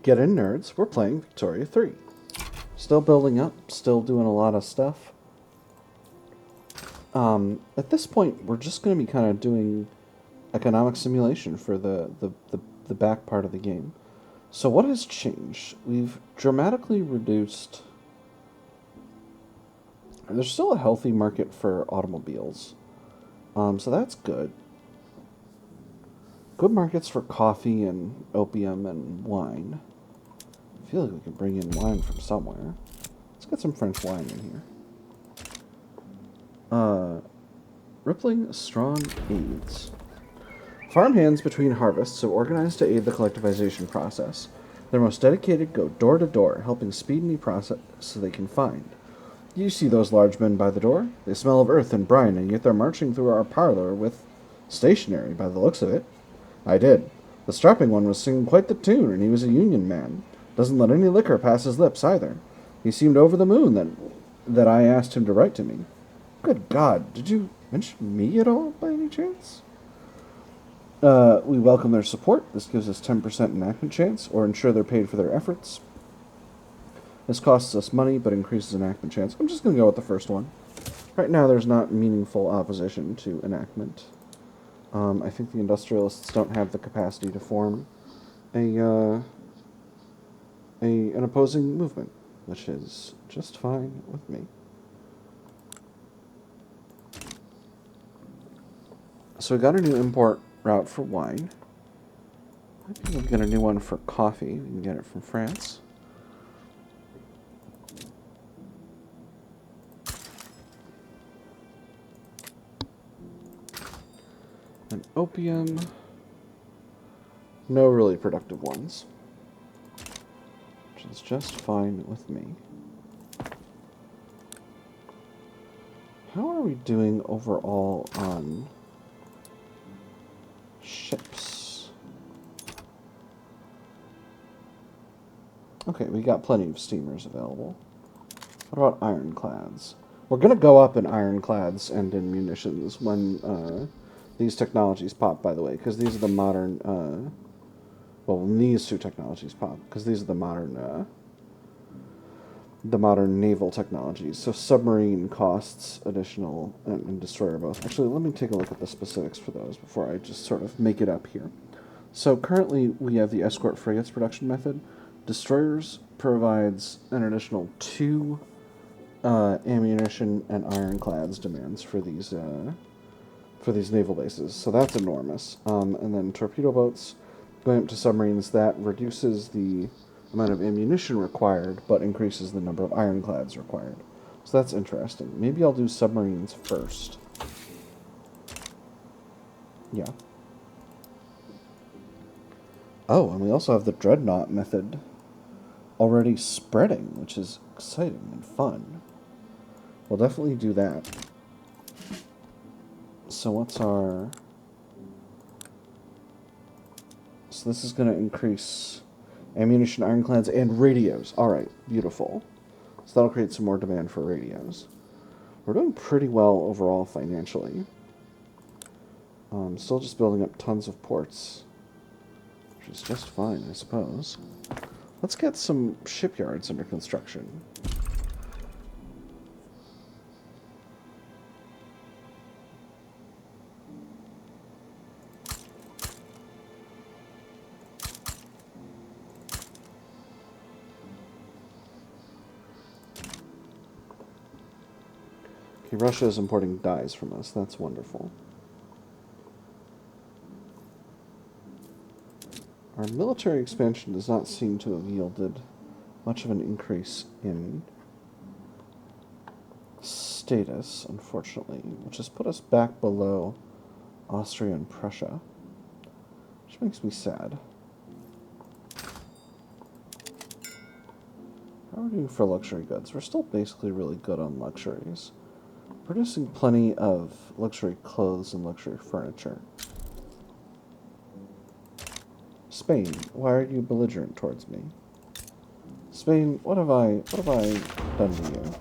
Get in, nerds. We're playing Victoria 3. Still building up, still doing a lot of stuff. At this point, we're just going to be kind of doing economic simulation for the back part of the game. So what has changed? We've dramatically reduced... There's still a healthy market for automobiles. So that's good. Good markets for coffee and opium and wine. I feel like we can bring in wine from somewhere. Let's get some French wine in here. Rippling strong aids. Farmhands between harvests have organized to aid the collectivization process. Their most dedicated go door to door, helping speed any process so they can find. You see those large men by the door? They smell of earth and brine, and yet they're marching through our parlor with stationery, by the looks of it. I did. The strapping one was singing quite the tune, and he was a union man. Doesn't let any liquor pass his lips, either. He seemed over the moon that I asked him to write to me. Good God, did you mention me at all, by any chance? We welcome their support. This gives us 10% enactment chance, or ensure they're paid for their efforts. This costs us money, but increases enactment chance. I'm just going to go with the first one. Right now, there's not meaningful opposition to enactment. I think the industrialists don't have the capacity to form an opposing movement, which is just fine with me. So we got a new import route for wine. I think we'll get a new one for coffee. We can get it from France. And opium. No really productive ones. Which is just fine with me. How are we doing overall on ships? Okay, we got plenty of steamers available. What about ironclads? We're going to go up in ironclads and in munitions when these technologies pop, by the way, because these are the modern, well, when these two technologies pop, because these are the modern naval technologies. So submarine costs additional, and destroyer both. Actually, let me take a look at the specifics for those before I just sort of make it up here. So currently, we have the escort frigates production method. Destroyers provides an additional 2 ammunition and ironclads demands for these naval bases, so that's enormous. And then torpedo boats going up to submarines, that reduces the amount of ammunition required, but increases the number of ironclads required. So that's interesting. Maybe I'll do submarines first. Yeah. Oh, and we also have the dreadnought method already spreading, which is exciting and fun. We'll definitely do that. So what's our... So this is going to increase ammunition, ironclads, and radios. Alright, beautiful. So that'll create some more demand for radios. We're doing pretty well overall financially. Still just building up tons of ports, which is just fine, I suppose. Let's get some shipyards under construction. Okay, Russia is importing dyes from us. That's wonderful. Our military expansion does not seem to have yielded much of an increase in status, unfortunately, which has put us back below Austria and Prussia, which makes me sad. How are we doing for luxury goods? We're still basically really good on luxuries. Producing plenty of luxury clothes and luxury furniture. Spain, why are you belligerent towards me? Spain, what have I done to you?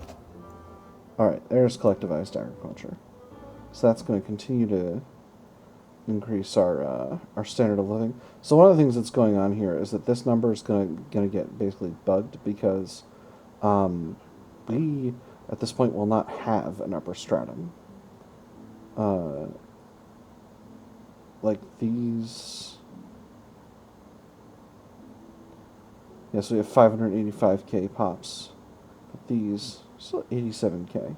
Alright, there's collectivized agriculture. So that's going to continue to increase our standard of living. So one of the things that's going on here is that this number is gonna get basically bugged because we at this point will not have an upper stratum. Like these. Yeah, so we have 585k pops. But these still 87k.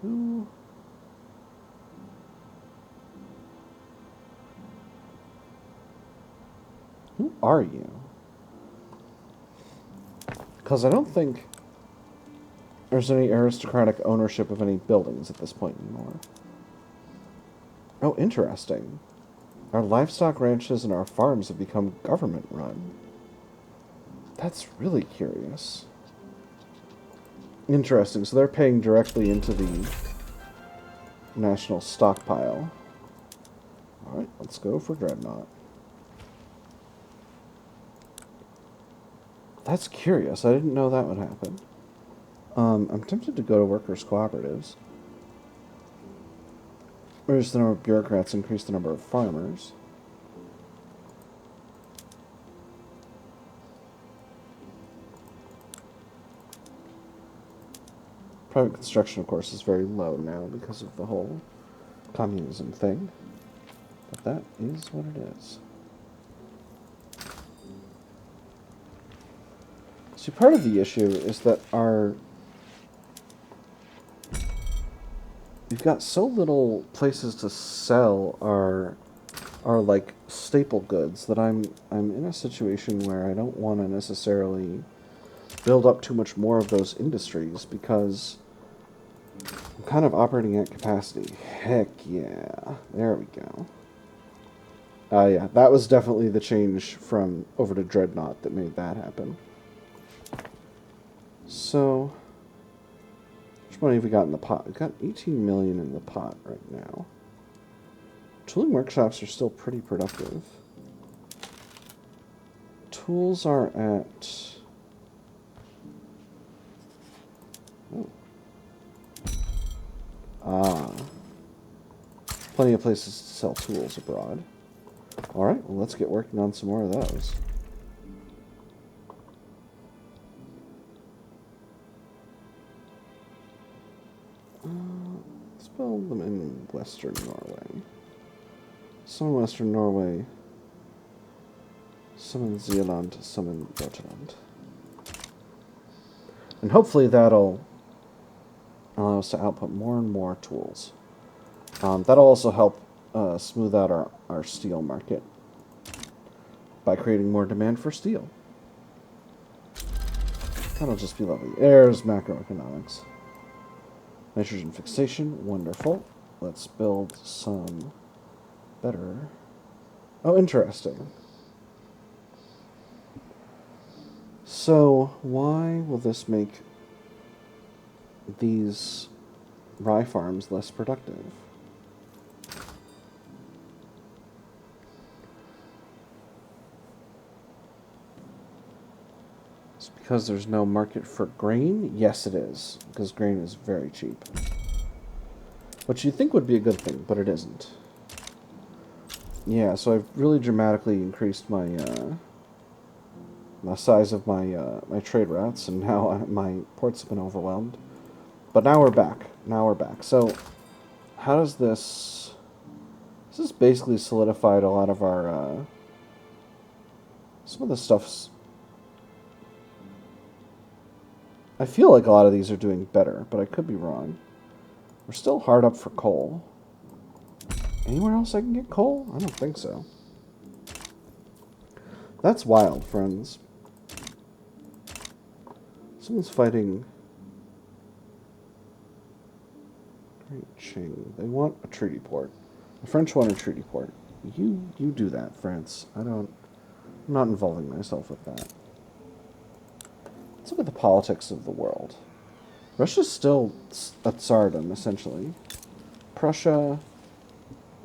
Who? Who are you? Because I don't think there's any aristocratic ownership of any buildings at this point anymore. Oh, interesting. Our livestock ranches and our farms have become government run. That's really curious. Interesting. So they're paying directly into the national stockpile. Alright, let's go for Dreadnought. That's curious. I didn't know that would happen. I'm tempted to go to workers' cooperatives. Reduce the number of bureaucrats, increase the number of farmers. Private construction, of course, is very low now because of the whole communism thing. But that is what it is. See, part of the issue is that we've got so little places to sell our like staple goods that I'm in a situation where I don't want to necessarily build up too much more of those industries because I'm kind of operating at capacity. Heck yeah. There we go. Yeah, that was definitely the change from over to Dreadnought that made that happen. So, how much money have we got in the pot? We've got 18 million in the pot right now. Tooling workshops are still pretty productive. Tools are at... Oh. Ah. Plenty of places to sell tools abroad. Alright, well let's get working on some more of those. Let's build them in Western Norway. Some in Western Norway. Some in Zealand, some in Jutland. And hopefully that'll allow us to output more and more tools. That'll also help smooth out our steel market by creating more demand for steel. That'll just be lovely. There's macroeconomics. Nitrogen fixation, wonderful. Let's build some better... Oh, interesting. So, why will this make these rye farms less productive? It's because there's no market for grain? Yes, it is, because grain is very cheap. Which you'd think would be a good thing, but it isn't. Yeah, so I've really dramatically increased my the size of my my trade routes, and now my ports have been overwhelmed. But now we're back. Now we're back. So, how does this... This has basically solidified a lot of our... some of the stuff's... I feel like a lot of these are doing better, but I could be wrong. We're still hard up for coal. Anywhere else I can get coal? I don't think so. That's wild, friends. Someone's fighting... Great Qing. They want a treaty port. The French want a treaty port. You do that, France. I'm not involving myself with that. Let's look at the politics of the world. Russia's still a tsardom, essentially. Prussia...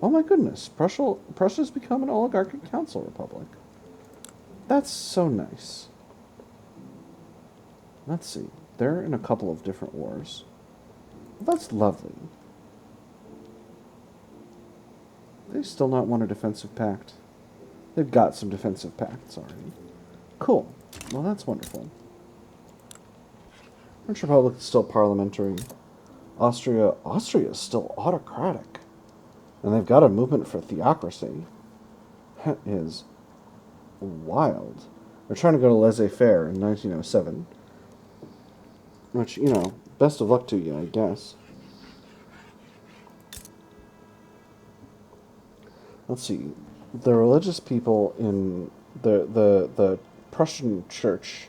Oh my goodness, Prussia's become an oligarchic council republic. That's so nice. Let's see. They're in a couple of different wars. That's lovely. They still not want a defensive pact. They've got some defensive pacts already. Cool. Well, that's wonderful. French Republic is still parliamentary. Austria is still autocratic. And they've got a movement for theocracy. That is wild. They're trying to go to laissez-faire in 1907. Which, you know, best of luck to you, I guess. Let's see. The religious people in the Prussian church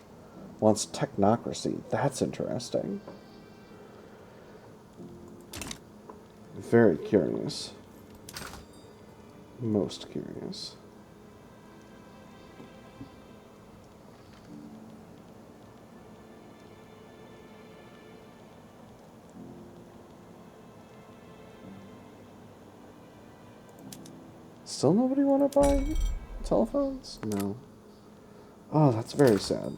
wants technocracy. That's interesting. Very curious. Most curious. Still nobody want to buy telephones? No. Oh, that's very sad.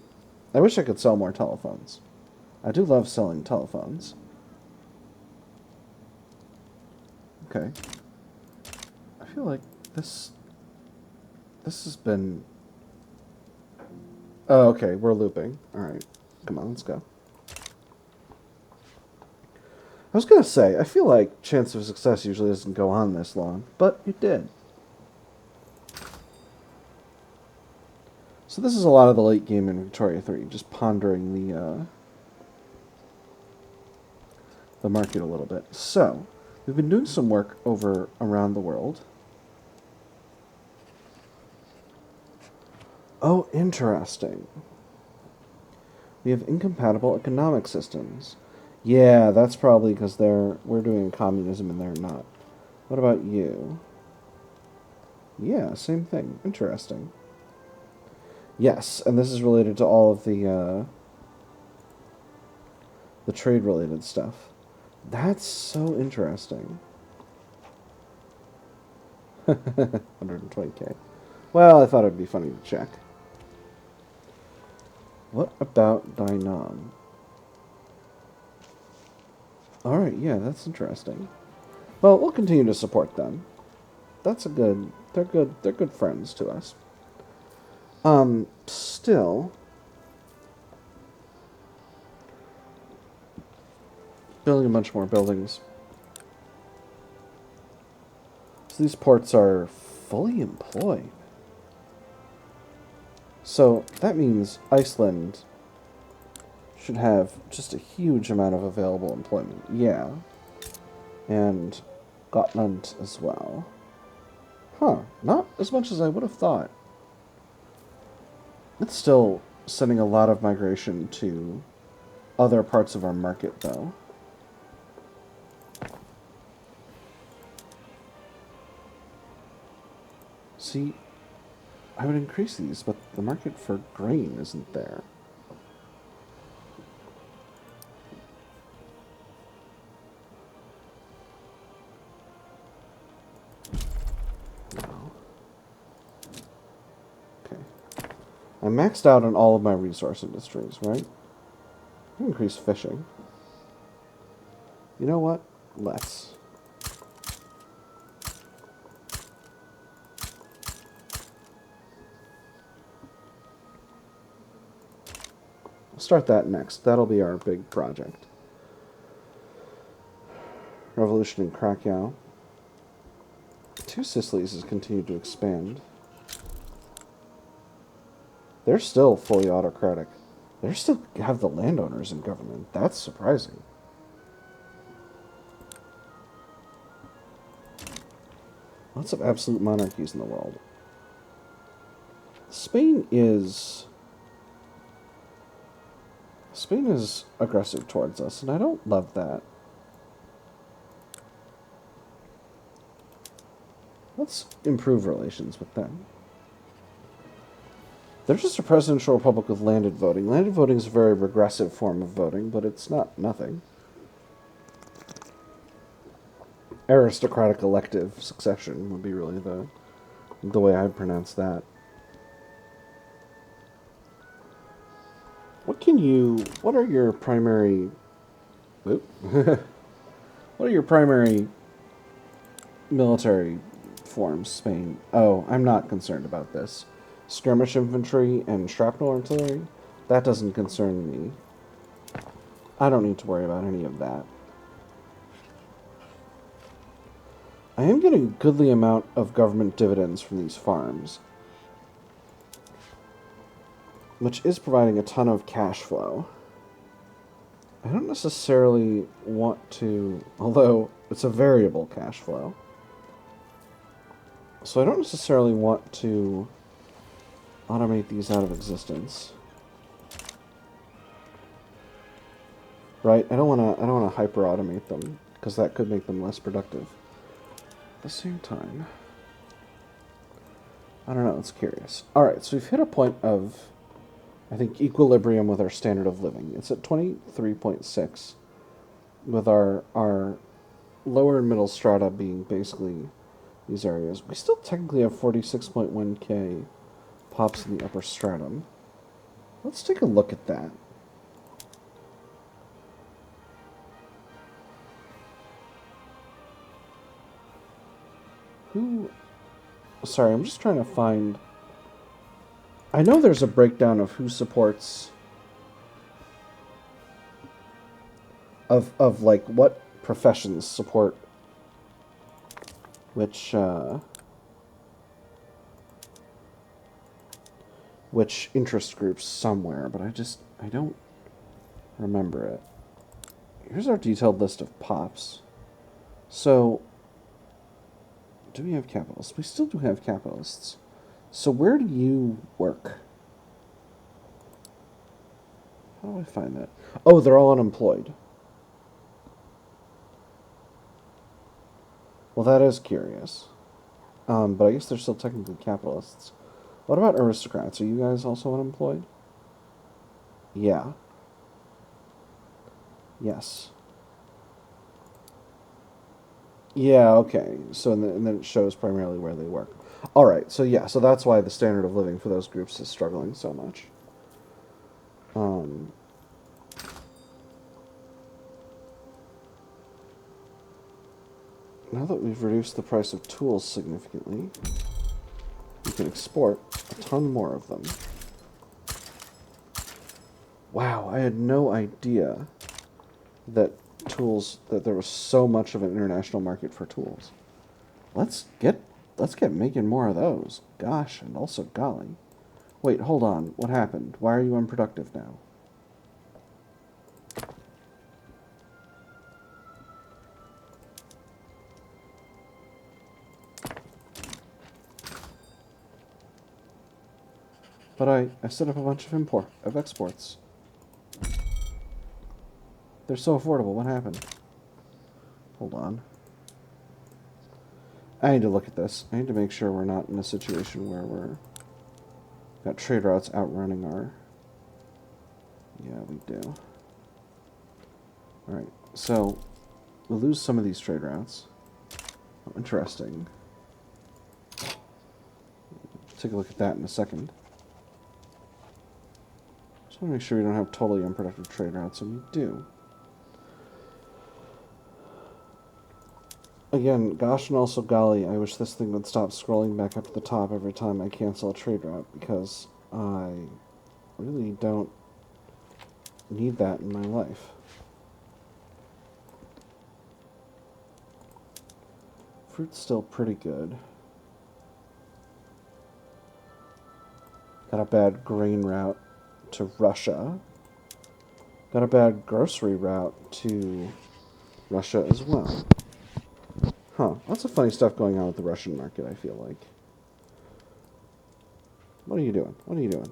I wish I could sell more telephones. I do love selling telephones. Okay. I feel like this has been... Oh, okay, we're looping. Alright, come on, let's go. I was going to say, I feel like chance of success usually doesn't go on this long, but it did. So this is a lot of the late game in Victoria 3, just pondering the market a little bit. So, we've been doing some work over around the world. Oh, interesting. We have incompatible economic systems. Yeah, that's probably because we're doing communism and they're not. What about you? Yeah, same thing. Interesting. Yes, and this is related to all of the trade-related stuff. That's so interesting. 120k. Well, I thought it'd be funny to check. What about Dynam? Alright, yeah, that's interesting. Well, we'll continue to support them. That's a good... They're good friends to us. Still... Building a bunch more buildings. So these ports are fully employed. So that means Iceland should have just a huge amount of available employment. Yeah. And Gotland as well. Huh. Not as much as I would have thought. It's still sending a lot of migration to other parts of our market, though. See, I would increase these, but the market for grain isn't there. No. Okay. I maxed out on all of my resource industries, right? I can increase fishing. You know what? Let's. Start that next. That'll be our big project. Revolution in Krakow. Two Sicilies has continued to expand. They're still fully autocratic. They still have the landowners in government. That's surprising. Lots of absolute monarchies in the world. Spain is aggressive towards us, and I don't love that. Let's improve relations with them. They're just a presidential republic with landed voting. Landed voting is a very regressive form of voting, but it's not nothing. Aristocratic elective succession would be really the way I'd pronounce that. What are your primary... What are your primary military forms, Spain. Oh, I'm not concerned about this. Skirmish infantry and shrapnel artillery? That doesn't concern me. I don't need to worry about any of that. I am getting a goodly amount of government dividends from these farms, which is providing a ton of cash flow. I don't necessarily want to, although it's a variable cash flow, so I don't necessarily want to automate these out of existence. Right? I don't want to hyper automate them because that could make them less productive. At the same time, I don't know, it's curious. All right, so we've hit a point of, I think, equilibrium with our standard of living. It's at 23.6 with our lower and middle strata being basically these areas. We still technically have 46.1k pops in the upper stratum. Let's take a look at that. Sorry, I'm just trying to find... I know there's a breakdown of who supports... Of like, what professions support which interest groups somewhere, but I don't remember it. Here's our detailed list of pops. So... do we have capitalists? We still do have capitalists. So where do you work? How do I find that? Oh, they're all unemployed. Well, that is curious. But I guess they're still technically capitalists. What about aristocrats? Are you guys also unemployed? Yeah. Yes. Yeah, okay. So and then it shows primarily where they work. All right. So yeah. So that's why the standard of living for those groups is struggling so much. Now that we've reduced the price of tools significantly, we can export a ton more of them. Wow, I had no idea that there was so much of an international market for tools. Let's get making more of those. Gosh, and also golly. Wait, hold on. What happened? Why are you unproductive now? But I set up a bunch of exports. They're so affordable. What happened? Hold on. I need to look at this. I need to make sure we're not in a situation where we're got trade routes outrunning our... Yeah, we do. Alright, so we'll lose some of these trade routes. Oh, interesting. Take a look at that in a second. Just want to make sure we don't have totally unproductive trade routes, and we do. Again, gosh and also golly, I wish this thing would stop scrolling back up to the top every time I cancel a trade route, because I really don't need that in my life. Fruit's still pretty good. Got a bad grain route to Russia. Got a bad grocery route to Russia as well. Huh, lots of funny stuff going on with the Russian market, I feel like. What are you doing? What are you doing?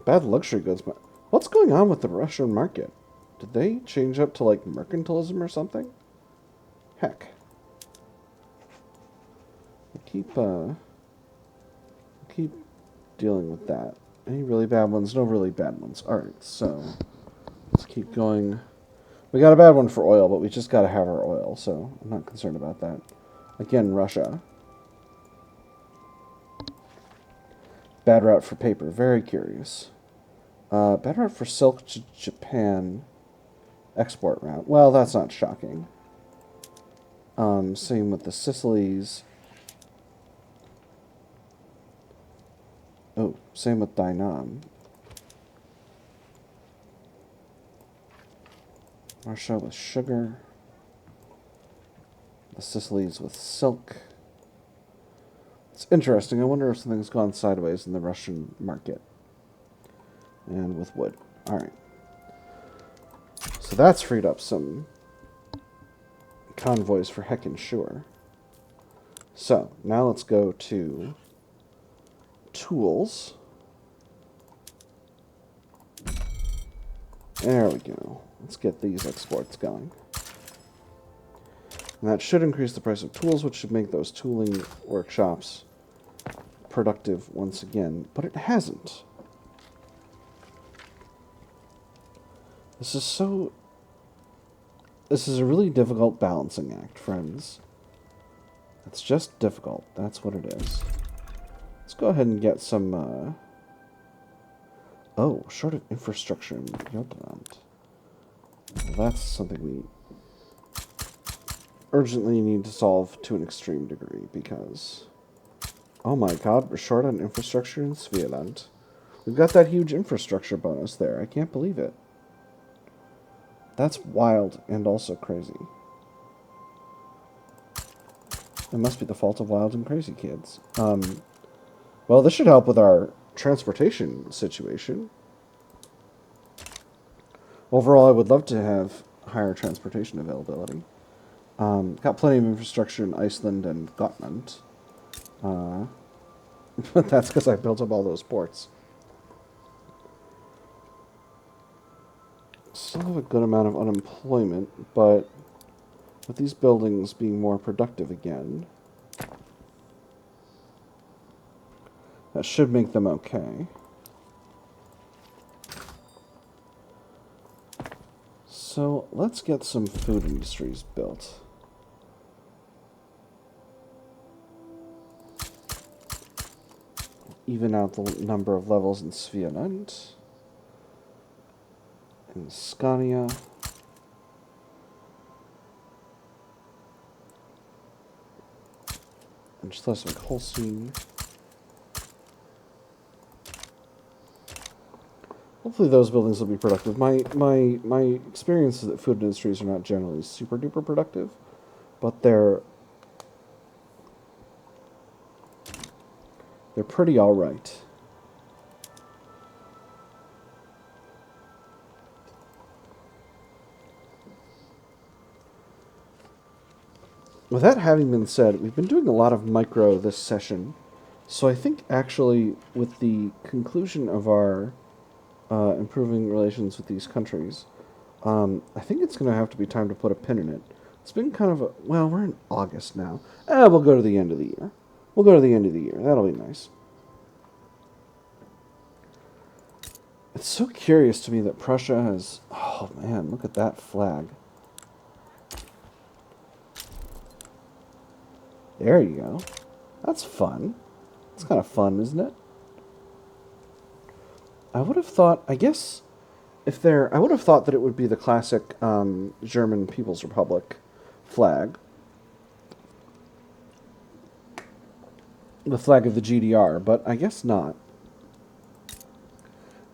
Bad luxury goods. What's going on with the Russian market? Did they change up to, like, mercantilism or something? Heck. I keep dealing with that. Any really bad ones? No really bad ones. Alright, so let's keep going. We got a bad one for oil, but we just got to have our oil, so I'm not concerned about that. Again, Russia. Bad route for paper. Very curious. Bad route for silk to Japan. Export route. Well, that's not shocking. Same with the Sicilies. Oh, same with Dinam. Russia with sugar. The Sicilies with silk. It's interesting. I wonder if something's gone sideways in the Russian market. And with wood. Alright. So that's freed up some convoys for heckin' sure. So, now let's go to tools. There we go. Let's get these exports going. And that should increase the price of tools, which should make those tooling workshops productive once again. But it hasn't. This is a really difficult balancing act, friends. It's just difficult. That's what it is. Let's go ahead and get some, oh, short of infrastructure in Jutland. Well, that's something we urgently need to solve to an extreme degree, because... Oh my god, we're short on infrastructure in Svealand. We've got that huge infrastructure bonus there. I can't believe it. That's wild and also crazy. It must be the fault of wild and crazy kids. Well, this should help with our transportation situation. Overall, I would love to have higher transportation availability. Got plenty of infrastructure in Iceland and Gotland. But that's because I built up all those ports. Still have a good amount of unemployment, but with these buildings being more productive again, that should make them okay. So let's get some food industries built. Even out the number of levels in Svealand. In Scania. And Schleswig-Holstein. Hopefully those buildings will be productive. My experience is that food industries are not generally super duper productive, but they're pretty alright. With that having been said, we've been doing a lot of micro this session, so I think actually with the conclusion of our improving relations with these countries, I think it's going to have to be time to put a pin in it. It's been kind of a... Well, we're in August now. We'll go to the end of the year. We'll go to the end of the year. That'll be nice. It's so curious to me that Prussia has... Oh, man, look at that flag. There you go. That's fun. It's kind of fun, isn't it? I would have thought... I guess... I would have thought that it would be the classic German People's Republic flag. The flag of the GDR, but I guess not.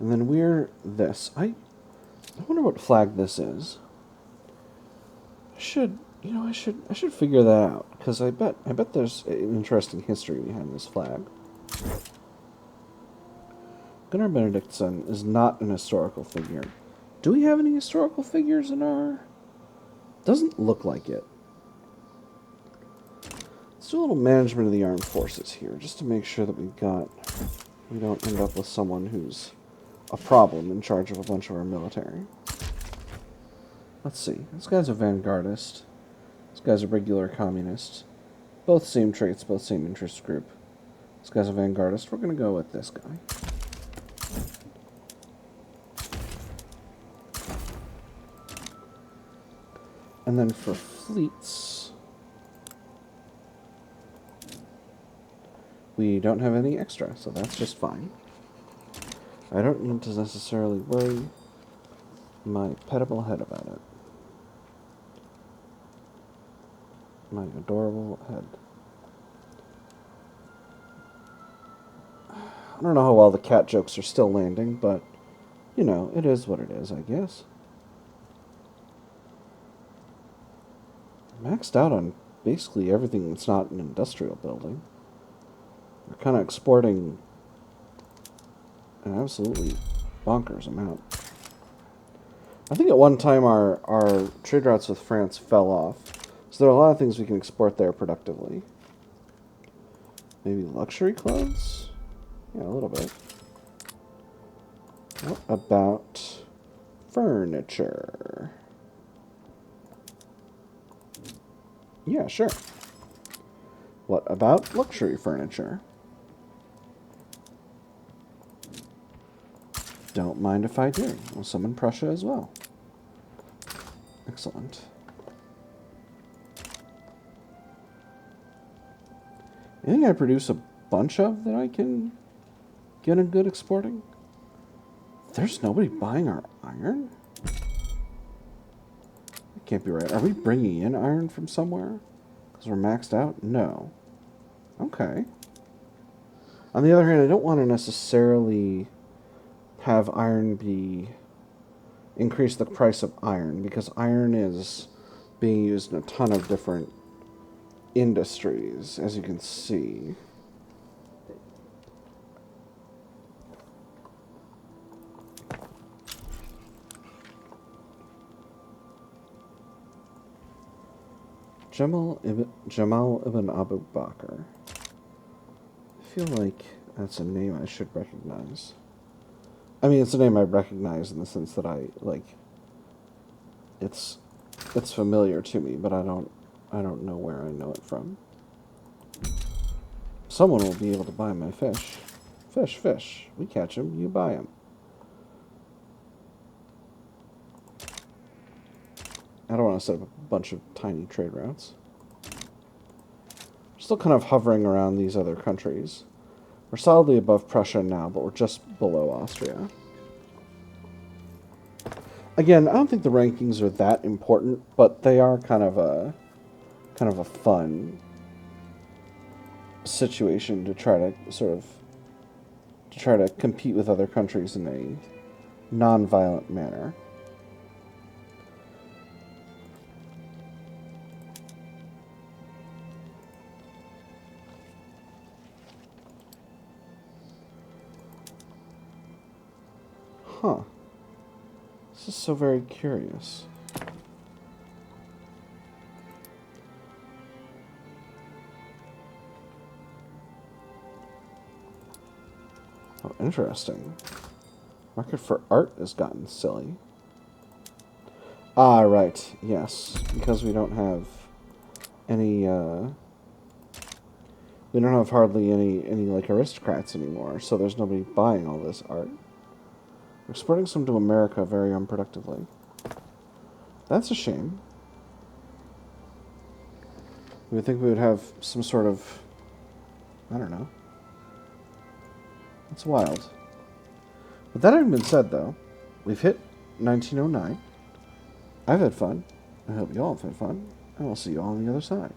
And then we're this. I wonder what flag this is. I should figure that out, because I bet there's an interesting history behind this flag. Gunnar Benedictson is not an historical figure. Do we have any historical figures in our... Doesn't look like it. Let's do a little management of the armed forces here, just to make sure that we don't end up with someone who's a problem in charge of a bunch of our military. Let's see. This guy's a vanguardist. This guy's a regular communist. Both same traits, both same interest group. This guy's a vanguardist. We're going to go with this guy. And then for fleets, we don't have any extra, so that's just fine. I don't need to necessarily worry my petable head about it. My adorable head. I don't know how well the cat jokes are still landing, but, you know, it is what it is, I guess. Maxed out on basically everything that's not an industrial building. We're kind of exporting an absolutely bonkers amount. I think at one time our trade routes with France fell off. So there are a lot of things we can export there productively. Maybe luxury clothes? Yeah, a little bit. What about furniture? Yeah, sure. What about luxury furniture? Don't mind if I do. We'll summon Prussia as well. Excellent. Anything I produce a bunch of that I can get a good exporting? There's nobody buying our iron? That can't be right. Are we bringing in iron from somewhere? Because we're maxed out? No. Okay. On the other hand, I don't want to necessarily have iron increase the price of iron, because iron is being used in a ton of different industries, as you can see. Jamal ibn Abu Bakr. I feel like that's a name I should recognize. I mean, it's a name I recognize in the sense that it's familiar to me, but I don't know where I know it from. Someone will be able to buy my fish. Fish. We catch them, you buy them. I don't want to set up a bunch of tiny trade routes. We're still kind of hovering around these other countries. We're solidly above Prussia now, but we're just below Austria. Again, I don't think the rankings are that important, but they are kind of a fun situation to try to compete with other countries in a non-violent manner. Huh. This is so very curious. Oh, interesting. Market for art has gotten silly. Ah, right. Yes. Because we don't have any, we don't have hardly any like, aristocrats anymore, so there's nobody buying all this art. We're exporting some to America very unproductively. That's a shame. We would think we would have some sort of... I don't know. It's wild. But that having been said, though, we've hit 1909. I've had fun. I hope you all have had fun. And I'll see you all on the other side.